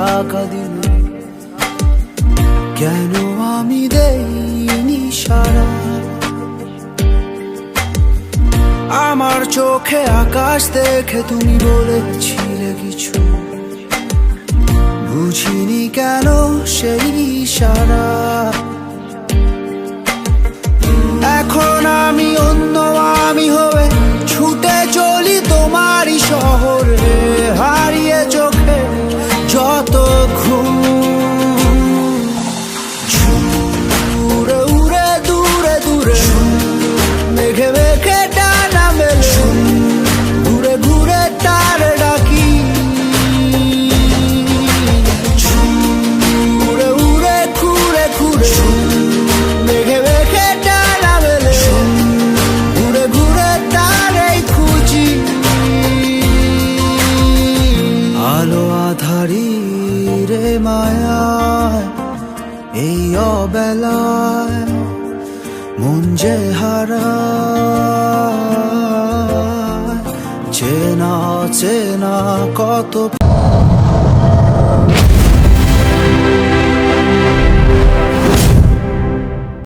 থাকা দিনে কেন আমি দেইনি সারা? আমার চোখে আকাশ দেখে তুমি বলেছিলে কিছু, বুঝিনি কেন সেই ইশারা। এখন আমি অন্য আমি হয়ে ছুটে চলি তোমারই শহরে, হারিয়ে চোখে যত ঘুম। উড়ে উড়ে দূরে দূরে মেঘে মেঘে ডানা মেলে, ঘুরে ঘুরে তার ডাকি। উড়ে উড়ে ঘুরে ঘুরে মেঘে মেঘে ডানা মেলে, ঘুরে ঘুরে তারই খুঁজি। আলো আধারি রে মায়ায় এই অবেলায় মন যে হারায় চেনা চেনা কত